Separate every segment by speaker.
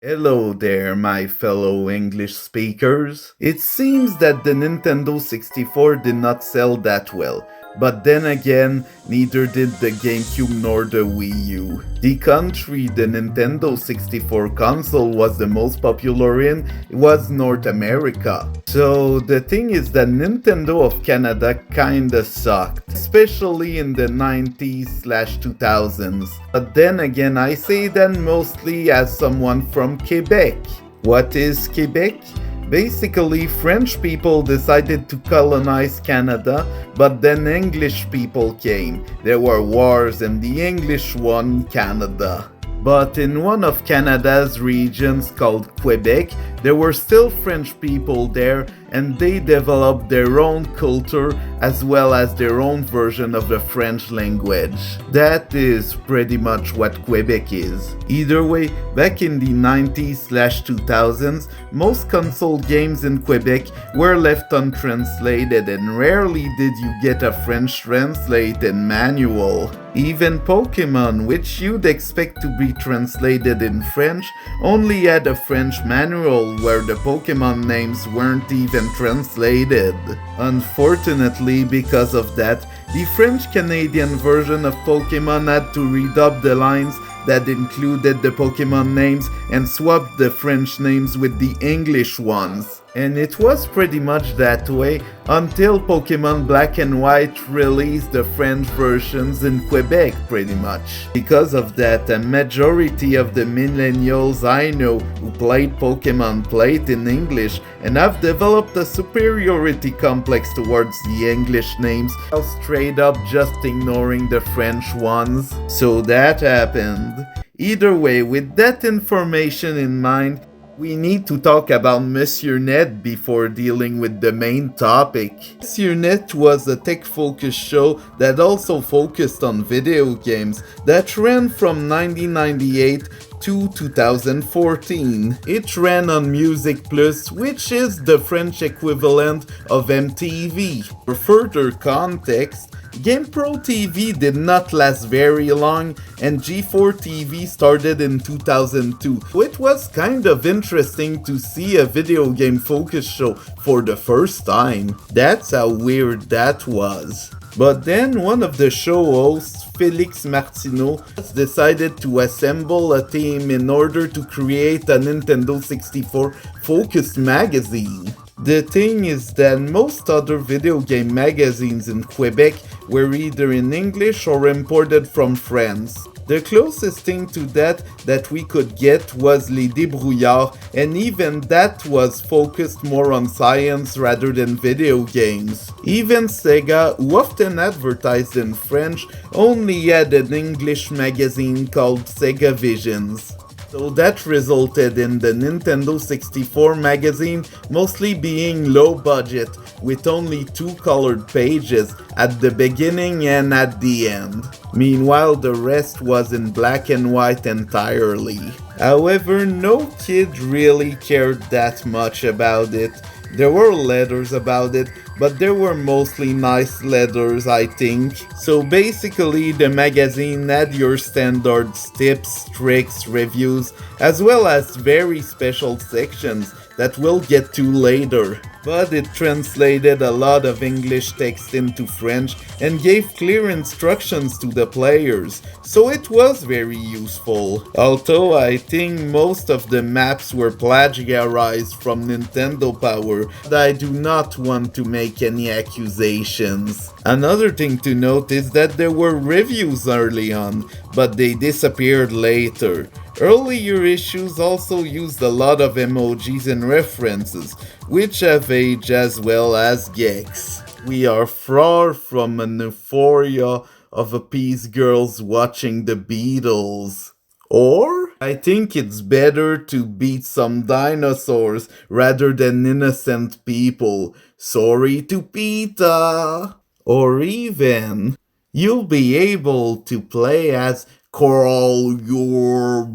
Speaker 1: Hello there, my fellow English speakers. It seems that the Nintendo 64 did not sell that well, but then again, neither did the GameCube nor the Wii U. The country the Nintendo 64 console was the most popular in was North America. So the thing is that Nintendo of Canada kinda sucked, especially in the 90s/2000s. But then again, I say that mostly as someone from Quebec. What is Quebec? Basically, French people decided to colonize Canada, but then English people came. There were wars and the English won Canada. But in one of Canada's regions called Quebec, there were still French people there and they developed their own culture as well as their own version of the French language. That is pretty much what Quebec is. Either way, back in the 90s/2000s, most console games in Quebec were left untranslated and rarely did you get a French translated manual. Even Pokemon, which you'd expect to be translated in French, only had a French manual where the Pokemon names weren't even translated. Unfortunately, because of that, the French-Canadian version of Pokemon had to redub the lines that included the Pokemon names and swapped the French names with the English ones. And it was pretty much that way until Pokemon Black and White released the French versions in Quebec pretty much. Because of that, a majority of the millennials I know who played Pokemon played in English and have developed a superiority complex towards the English names while straight up just ignoring the French ones. So that happened. Either way, with that information in mind, we need to talk about Monsieur Net before dealing with the main topic. Monsieur Net was a tech-focused show that also focused on video games that ran from 1998 to 2014. It ran on Music Plus, which is the French equivalent of MTV. For further context, GamePro TV did not last very long and G4 TV started in 2002. It was kind of interesting to see a video game focused show for the first time. That's how weird that was. But then one of the show hosts, Felix Martineau, decided to assemble a team in order to create a Nintendo 64 focused magazine. The thing is that most other video game magazines in Quebec were either in English or imported from France. The closest thing to that we could get was Les Débrouillards, and even that was focused more on science rather than video games. Even Sega, who often advertised in French, only had an English magazine called Sega Visions. So that resulted in the Nintendo 64 magazine mostly being low budget, with only 2 colored pages at the beginning and at the end. Meanwhile, the rest was in black and white entirely. However, no kid really cared that much about it. There were letters about it, but they were mostly nice letters, I think. So basically, the magazine had your standards, tips, tricks, reviews, as well as very special sections that we'll get to later. But it translated a lot of English text into French and gave clear instructions to the players, so it was very useful. Although I think most of the maps were plagiarized from Nintendo Power, but I do not want to make any accusations. Another thing to note is that there were reviews early on, but they disappeared later. Earlier issues also used a lot of emojis and references, which have aged as well as geeks. We are far from an euphoria of appease girls watching the Beatles. Or, I think it's better to beat some dinosaurs rather than innocent people. Sorry to PETA. Or even, you'll be able to play as Call your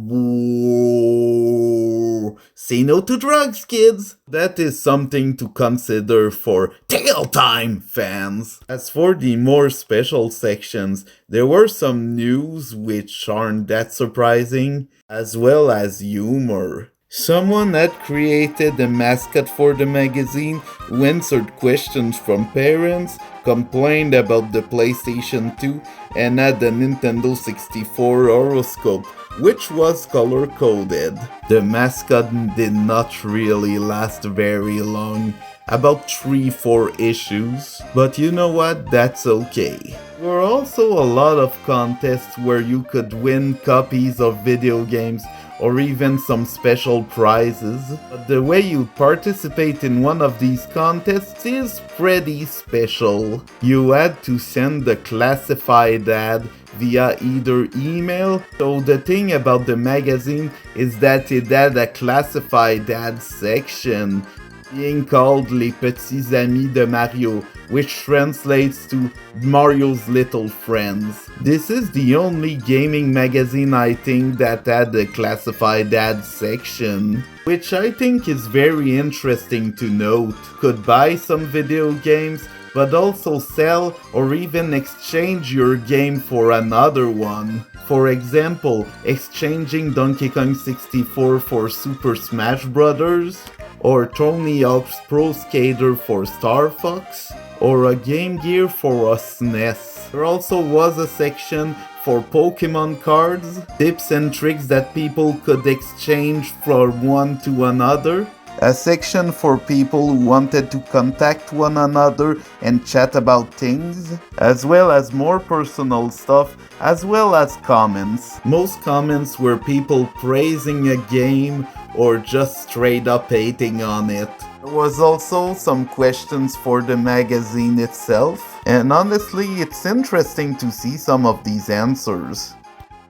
Speaker 1: Say no to drugs, kids! That is something to consider for Tail Time fans. As for the more special sections, there were some news which aren't that surprising, as well as humor. Someone had created a mascot for the magazine who answered questions from parents, complained about the PlayStation 2, and had a Nintendo 64 horoscope, which was color-coded. The mascot did not really last very long, about 3-4 issues, but you know what, that's okay. There were also a lot of contests where you could win copies of video games or even some special prizes, but the way you participate in one of these contests is pretty special. You had to send a classified ad via either email, so the thing about the magazine is that it had a classified ad section, being called Les Petits Amis de Mario, which translates to Mario's Little Friends. This is the only gaming magazine I think that had a classified ad section, which I think is very interesting to note. Could buy some video games, but also sell or even exchange your game for another one. For example, exchanging Donkey Kong 64 for Super Smash Bros., or Tony Hawk's Pro Skater for Star Fox, or a Game Gear for a SNES. There also was a section for Pokemon cards, tips and tricks that people could exchange from one to another, a section for people who wanted to contact one another and chat about things, as well as more personal stuff, as well as comments. Most comments were people praising a game or just straight up hating on it. There was also some questions for the magazine itself, and honestly it's interesting to see some of these answers.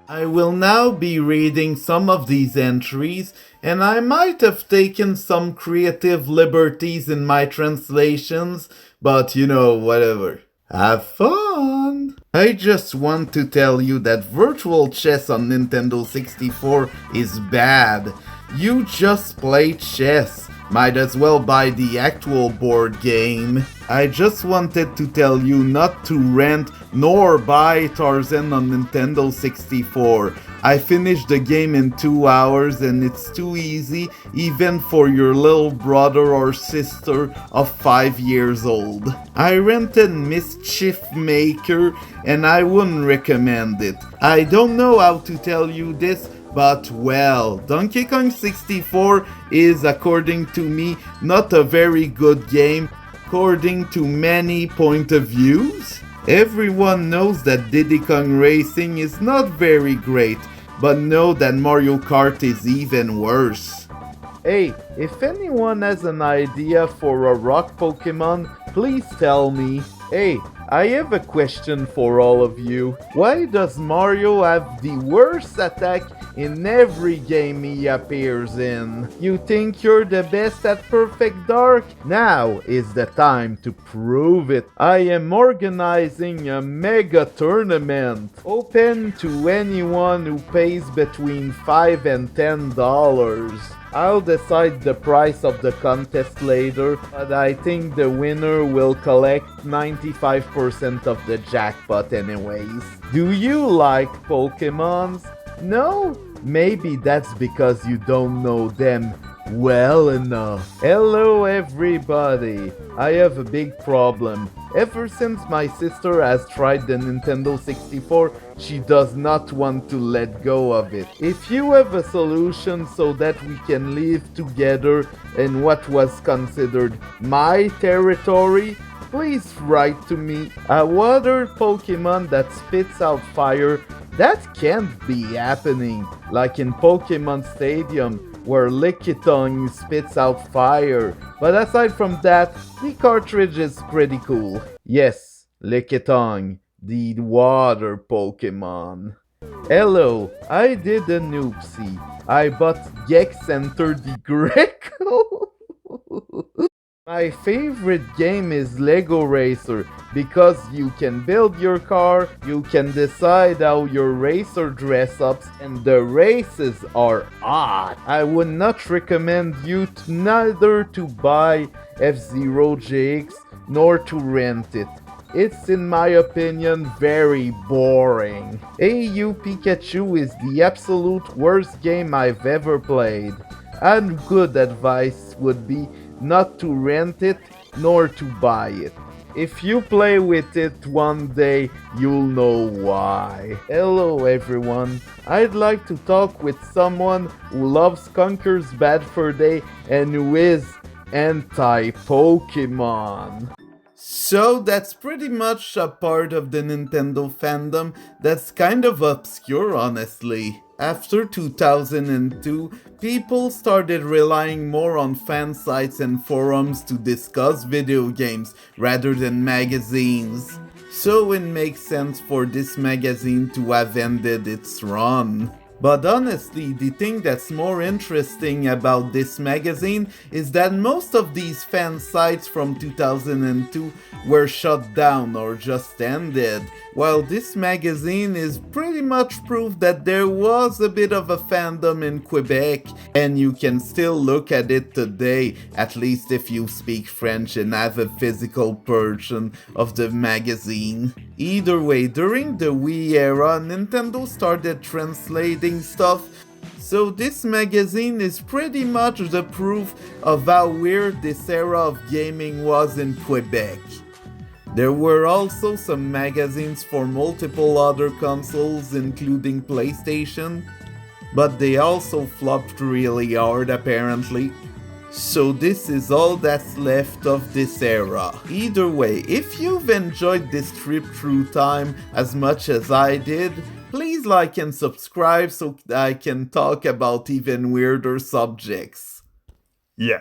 Speaker 1: I will now be reading some of these entries, and I might have taken some creative liberties in my translations, but you know, whatever. Have fun! I just want to tell you that virtual chess on Nintendo 64 is bad. You just play chess. Might as well buy the actual board game. I just wanted to tell you not to rent nor buy Tarzan on Nintendo 64. I finished the game in 2 hours and it's too easy even for your little brother or sister of 5 years old. I rented Mischief Maker and I wouldn't recommend it. I don't know how to tell you this, but well, Donkey Kong 64 is, according to me, not a very good game, according to many point of views. Everyone knows that Diddy Kong Racing is not very great, but know that Mario Kart is even worse. Hey, if anyone has an idea for a rock Pokemon, please tell me. Hey, I have a question for all of you. Why does Mario have the worst attack in every game he appears in? You think you're the best at Perfect Dark? Now is the time to prove it. I am organizing a mega tournament, open to anyone who pays between $5 and $10. I'll decide the price of the contest later, but I think the winner will collect 95% of the jackpot anyways. Do you like Pokemons? No? Maybe that's because you don't know them well enough. Hello everybody, I have a big problem. Ever since my sister has tried the Nintendo 64, she does not want to let go of it. If you have a solution so that we can live together in what was considered my territory, please write to me. A water Pokemon that spits out fire, that can't be happening, like in Pokemon Stadium, where Lickitung spits out fire. But aside from that, the cartridge is pretty cool. Yes, Lickitung, the water Pokemon. Hello, I did an oopsie. I bought Gex Enter the Greco. My favorite game is Lego Racer because you can build your car, you can decide how your racer dress ups, and the races are odd. I would not recommend you neither to buy F-Zero JX nor to rent it. It's, in my opinion, very boring. AU Pikachu is the absolute worst game I've ever played, and good advice would be not to rent it nor to buy it. If you play with it one day, you'll know why. Hello everyone. I'd like to talk with someone who loves Conker's Bad Fur Day and who is anti-Pokemon. So that's pretty much a part of the Nintendo fandom that's kind of obscure, honestly. After 2002, people started relying more on fan sites and forums to discuss video games rather than magazines. So it makes sense for this magazine to have ended its run. But honestly, the thing that's more interesting about this magazine is that most of these fan sites from 2002 were shut down or just ended, while this magazine is pretty much proof that there was a bit of a fandom in Quebec, and you can still look at it today, at least if you speak French and have a physical version of the magazine. Either way, during the Wii era, Nintendo started translating stuff, so this magazine is pretty much the proof of how weird this era of gaming was in Quebec. There were also some magazines for multiple other consoles, including PlayStation, but they also flopped really hard apparently. So this is all that's left of this era. Either way, if you've enjoyed this trip through time as much as I did, please like and subscribe so I can talk about even weirder subjects. Yeah.